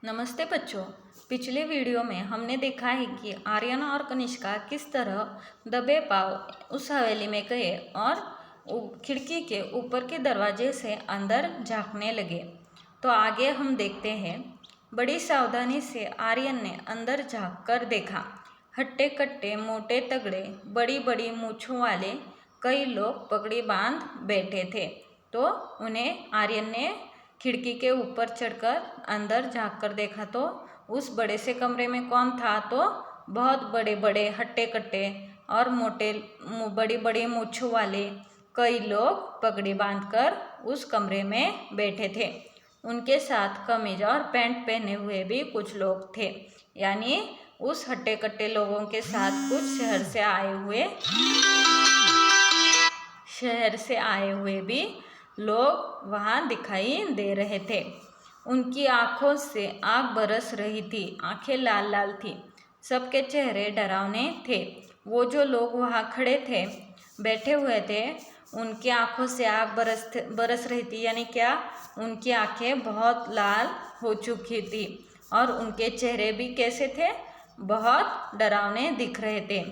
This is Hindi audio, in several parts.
नमस्ते बच्चों। पिछले वीडियो में हमने देखा है कि आर्यन और कनिष्का किस तरह दबे पांव उस हवेली में गए और खिड़की के ऊपर के दरवाजे से अंदर झांकने लगे। तो आगे हम देखते हैं। बड़ी सावधानी से आर्यन ने अंदर झांक कर देखा। हट्टे कट्टे मोटे तगड़े बड़ी बड़ी मूछों वाले कई लोग पगड़ी बांध बैठे थे। तो उन्हें आर्यन ने खिड़की के ऊपर चढ़कर अंदर झांक कर देखा तो उस बड़े से कमरे में कौन था, तो बहुत बड़े बड़े हट्टे कट्टे और मोटे बड़ी बड़ी मूंछों वाले कई लोग पगड़ी बांधकर उस कमरे में बैठे थे। उनके साथ कमीज और पैंट पहने हुए भी कुछ लोग थे। यानी उस हट्टे कट्टे लोगों के साथ कुछ शहर से आए हुए भी लोग वहाँ दिखाई दे रहे थे। उनकी आँखों से आग बरस रही थी, आंखें लाल लाल थी। सबके चेहरे डरावने थे। वो जो लोग वहाँ खड़े थे, बैठे हुए थे, उनकी आँखों से आग बरस रही थी। यानी क्या, उनकी आँखें बहुत लाल हो चुकी थी और उनके चेहरे भी कैसे थे, बहुत डरावने दिख रहे थे।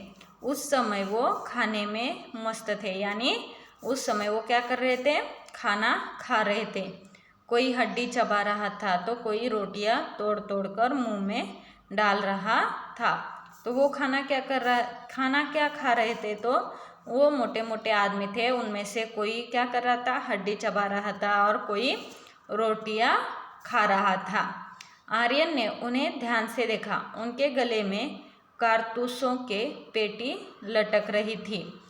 उस समय वो खाने में मस्त थे। यानी उस समय वो क्या कर रहे थे, खाना खा रहे थे। कोई हड्डी चबा रहा था तो कोई रोटियां तोड़ तोड़ कर मुंह में डाल रहा था। तो वो खाना क्या खा रहे थे, तो वो मोटे मोटे आदमी थे। उनमें से कोई क्या कर रहा था, हड्डी चबा रहा था और कोई रोटियां खा रहा था। आर्यन ने उन्हें ध्यान से देखा। उनके गले में कारतूसों के पेटी लटक रही थी।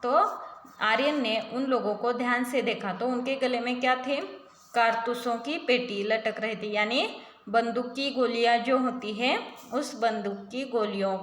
तो आर्यन ने उन लोगों को ध्यान से देखा तो उनके गले में क्या थे, कारतूसों की पेटी लटक रही थी। यानी बंदूक की गोलियां जो होती है, उस बंदूक की गोलियों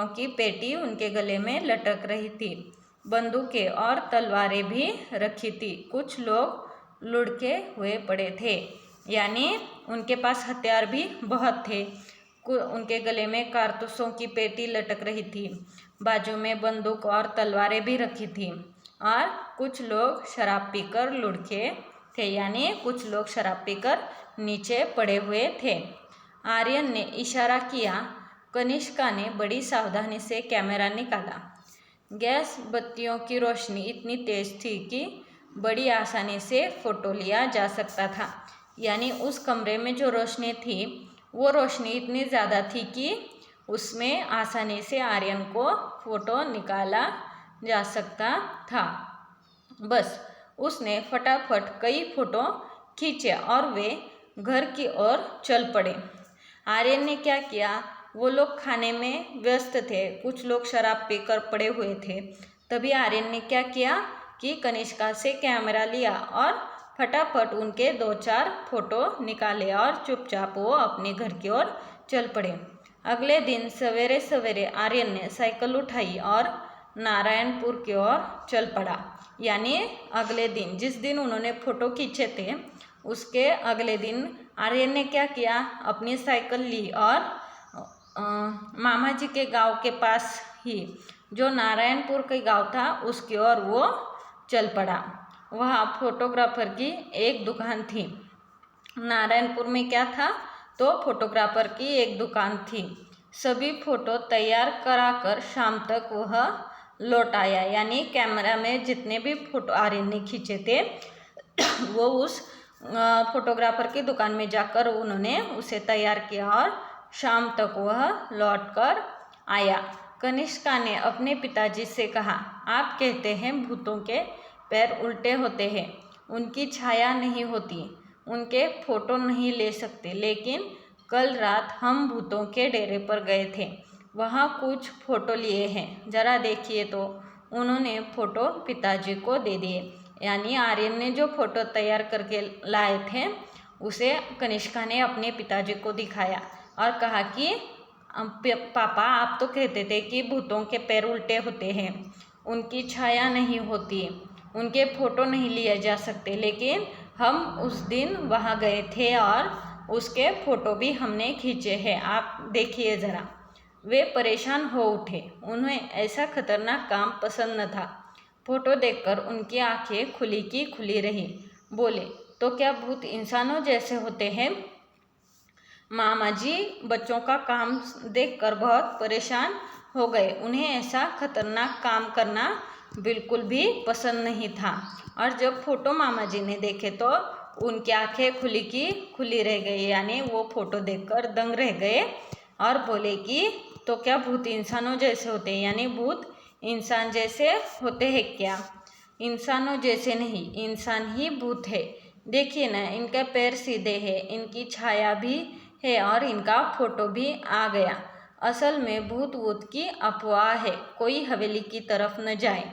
की पेटी उनके गले में लटक रही थी। बंदूकें और तलवारें भी रखी थी। कुछ लोग लुढ़के हुए पड़े थे। यानी उनके पास हथियार भी बहुत थे। उनके गले में कारतूसों की पेटी लटक रही थी, बाजू में बंदूक और तलवारें भी रखी थी और कुछ लोग शराब पीकर लुढ़के थे। यानी कुछ लोग शराब पीकर नीचे पड़े हुए थे। आर्यन ने इशारा किया। कनिष्का ने बड़ी सावधानी से कैमरा निकाला। गैस बत्तियों की रोशनी इतनी तेज थी कि बड़ी आसानी से फोटो लिया जा सकता था। यानी उस कमरे में जो रोशनी थी, वो रोशनी इतनी ज़्यादा थी कि उसमें आसानी से आर्यन को फोटो निकाला जा सकता था। बस उसने फटाफट कई फोटो खींचे और वे घर की ओर चल पड़े। आर्यन ने क्या किया, वो लोग खाने में व्यस्त थे, कुछ लोग शराब पीकर पड़े हुए थे। तभी आर्यन ने क्या किया कि कनिष्का से कैमरा लिया और फटाफट उनके 2-4 फोटो निकाले और चुपचाप वो अपने घर की ओर चल पड़े। अगले दिन सवेरे सवेरे आर्यन ने साइकिल उठाई और नारायणपुर की ओर चल पड़ा। यानी अगले दिन, जिस दिन उन्होंने फ़ोटो खींचे थे, उसके अगले दिन आर्यन ने क्या किया, अपनी साइकिल ली और मामा जी के गांव के पास ही, जो नारायणपुर के गांव था, उसकी ओर वो चल पड़ा। वहाँ फोटोग्राफर की एक दुकान थी। नारायणपुर में क्या था, तो फोटोग्राफर की एक दुकान थी। सभी फोटो तैयार कराकर शाम तक वह लौट आया। यानी कैमरा में जितने भी फोटो आर्यन ने खींचे थे, वो उस फोटोग्राफर की दुकान में जाकर उन्होंने उसे तैयार किया और शाम तक वह लौट कर आया। कनिष्का ने अपने पिताजी से कहा, आप कहते हैं भूतों के पैर उल्टे होते हैं, उनकी छाया नहीं होती, उनके फोटो नहीं ले सकते, लेकिन कल रात हम भूतों के डेरे पर गए थे, वहाँ कुछ फ़ोटो लिए हैं, ज़रा देखिए। तो उन्होंने फ़ोटो पिताजी को दे दिए। यानी आर्यन ने जो फ़ोटो तैयार करके लाए थे, उसे कनिष्का ने अपने पिताजी को दिखाया और कहा कि पापा, आप तो कहते थे कि भूतों के पैर उल्टे होते हैं, उनकी छाया नहीं होती, उनके फ़ोटो नहीं लिए जा सकते, लेकिन हम उस दिन वहाँ गए थे और उसके फ़ोटो भी हमने खींचे हैं, आप देखिए ज़रा। वे परेशान हो उठे। उन्हें ऐसा खतरनाक काम पसंद न था। फोटो देखकर उनकी आंखें खुली की खुली रही। बोले, तो क्या भूत इंसानों जैसे होते हैं? मामा जी बच्चों का काम देखकर बहुत परेशान हो गए। उन्हें ऐसा खतरनाक काम करना बिल्कुल भी पसंद नहीं था। और जब फोटो मामा जी ने देखे तो उनकी आंखें खुली की खुली रह गई, यानी वो फोटो देखकर दंग रह गए और बोले कि तो क्या भूत इंसानों जैसे होते हैं, यानी भूत इंसान जैसे होते हैं क्या? इंसानों जैसे नहीं, इंसान ही भूत है। देखिए ना, इनके पैर सीधे हैं, इनकी छाया भी है और इनका फोटो भी आ गया। असल में भूत वूत की अफवाह है, कोई हवेली की तरफ न जाए,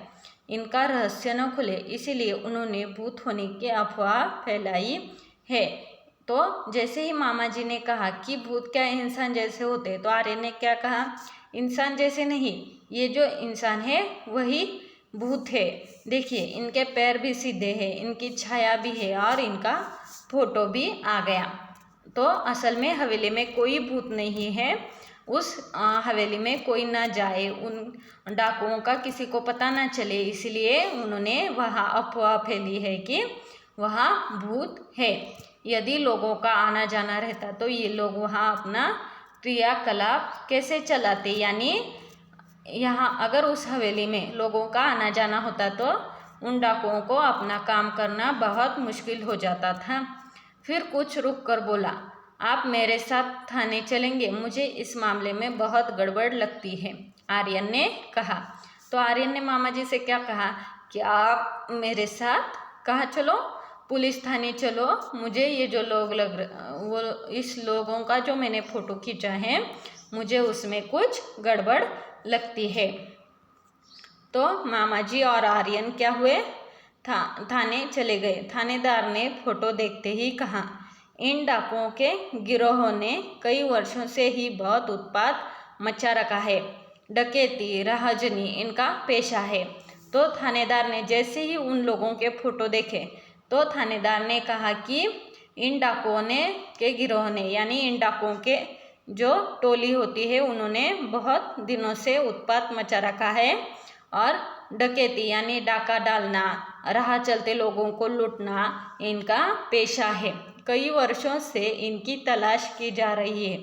इनका रहस्य न खुले, इसीलिए उन्होंने भूत होने की अफवाह फैलाई है। तो जैसे ही मामा जी ने कहा कि भूत क्या इंसान जैसे होते, तो आर्य ने क्या कहा, इंसान जैसे नहीं, ये जो इंसान है वही भूत है। देखिए इनके पैर भी सीधे हैं, इनकी छाया भी है और इनका फोटो भी आ गया। तो असल में हवेली में कोई भूत नहीं है, उस हवेली में कोई ना जाए, उन डाकुओं का किसी को पता ना चले, इसलिए उन्होंने वहाँ अफवाह फैली है कि वहाँ भूत है। यदि लोगों का आना जाना रहता तो ये लोग वहाँ अपना क्रियाकलाप कैसे चलाते, यानी यहाँ अगर उस हवेली में लोगों का आना जाना होता तो उन डाकुओं को अपना काम करना बहुत मुश्किल हो जाता था। फिर कुछ रुक कर बोला, आप मेरे साथ थाने चलेंगे, मुझे इस मामले में बहुत गड़बड़ लगती है, आर्यन ने कहा। तो आर्यन ने मामा जी से क्या कहा कि आप मेरे साथ कहाँ चलो, पुलिस थाने चलो, मुझे ये जो लोग वो इस लोगों का जो मैंने फ़ोटो खींचा है मुझे उसमें कुछ गड़बड़ लगती है। तो मामा जी और आर्यन क्या हुए, थाने चले गए। थानेदार ने फोटो देखते ही कहा, इन डाकुओं के गिरोह ने कई वर्षों से ही बहुत उत्पात मचा रखा है, डकैती राहजनी इनका पेशा है। तो थानेदार ने जैसे ही उन लोगों के फोटो देखे तो थानेदार ने कहा कि इन डाकुओं ने के गिरोह ने, यानी इन डाकुओं के जो टोली होती है उन्होंने बहुत दिनों से उत्पात मचा रखा है और डकैती यानी डाका डालना, राह चलते लोगों को लूटना इनका पेशा है। कई वर्षों से इनकी तलाश की जा रही है।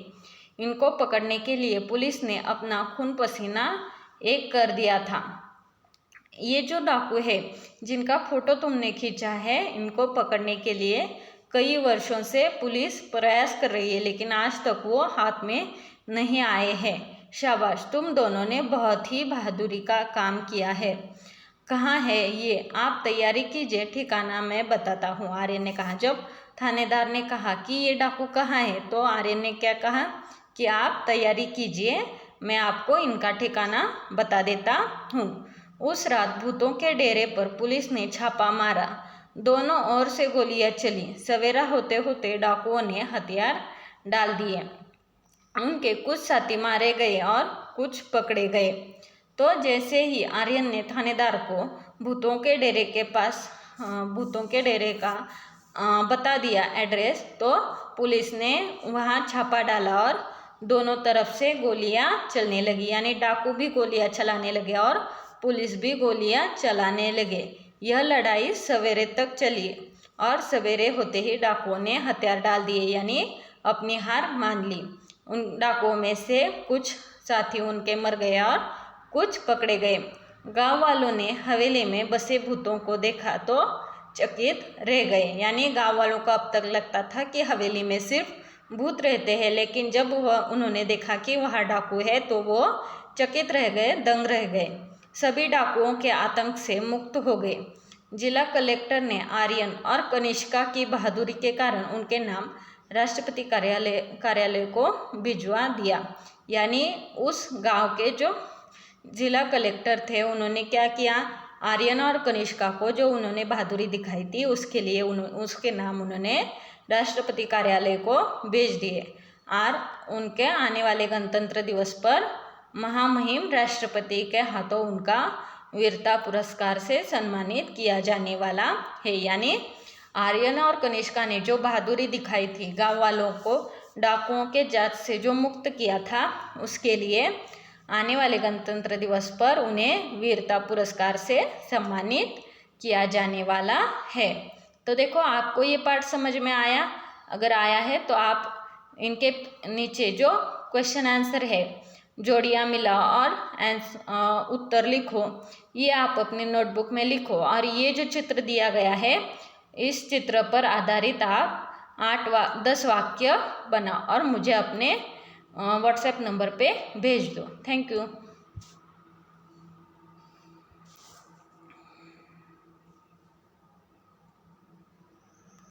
इनको पकड़ने के लिए पुलिस ने अपना खून पसीना एक कर दिया था। ये जो डाकू है जिनका फोटो तुमने खींचा है, इनको पकड़ने के लिए कई वर्षों से पुलिस प्रयास कर रही है, लेकिन आज तक वो हाथ में नहीं आए हैं। शाबाश, तुम दोनों ने बहुत ही बहादुरी का काम किया है। कहाँ है ये, आप तैयारी कीजिए, ठिकाना मैं बताता हूँ, आर्यन ने कहा। जब थानेदार ने कहा कि ये डाकू कहाँ है, तो आर्यन ने क्या कहा कि आप तैयारी कीजिए, मैं आपको इनका ठिकाना बता देता हूँ। उस रात भूतों के डेरे पर पुलिस ने छापा मारा, दोनों ओर से गोलियां चली। सवेरा होते होते डाकुओं ने हथियार डाल दिए, उनके कुछ साथी मारे गए और कुछ पकड़े गए। तो जैसे ही आर्यन ने थानेदार को भूतों के डेरे के पास भूतों के डेरे का बता दिया एड्रेस, तो पुलिस ने वहाँ छापा डाला और दोनों तरफ से गोलियां चलने लगी, यानी डाकू भी गोलियां चलाने लगे और पुलिस भी गोलियां चलाने लगे। यह लड़ाई सवेरे तक चली और सवेरे होते ही डाकुओं ने हथियार डाल दिए, यानी अपनी हार मान ली। उन डाकुओं में से कुछ साथी उनके मर गए और कुछ पकड़े गए। गांव वालों ने हवेली में बसे भूतों को देखा तो चकित रह गए, यानी गांव वालों को अब तक लगता था कि हवेली में सिर्फ भूत रहते हैं, लेकिन जब उन्होंने देखा कि वहाँ डाकू है तो वो चकित रह गए, दंग रह गए। सभी डाकुओं के आतंक से मुक्त हो गए। जिला कलेक्टर ने आर्यन और कनिष्का की बहादुरी के कारण उनके नाम राष्ट्रपति कार्यालय को भिजवा दिया। यानी उस गांव के जो जिला कलेक्टर थे उन्होंने क्या किया, आर्यन और कनिष्का को जो उन्होंने बहादुरी दिखाई थी उसके लिए उसके नाम उन्होंने राष्ट्रपति कार्यालय को भेज दिए। और उनके आने वाले गणतंत्र दिवस पर महामहिम राष्ट्रपति के हाथों उनका वीरता पुरस्कार से सम्मानित किया जाने वाला है। यानी आर्यन और कनिष्का ने जो बहादुरी दिखाई थी, गांव वालों को डाकुओं के जात से जो मुक्त किया था, उसके लिए आने वाले गणतंत्र दिवस पर उन्हें वीरता पुरस्कार से सम्मानित किया जाने वाला है। तो देखो, आपको ये पाठ समझ में आया? अगर आया है तो आप इनके नीचे जो क्वेश्चन आंसर है जोड़ियाँ मिलाओ और उत्तर लिखो, ये आप अपनी नोटबुक में लिखो। और ये जो चित्र दिया गया है इस चित्र पर आधारित आप 10 वाक्य बनाओ और मुझे अपने व्हाट्सएप नंबर पे भेज दो। Thank you.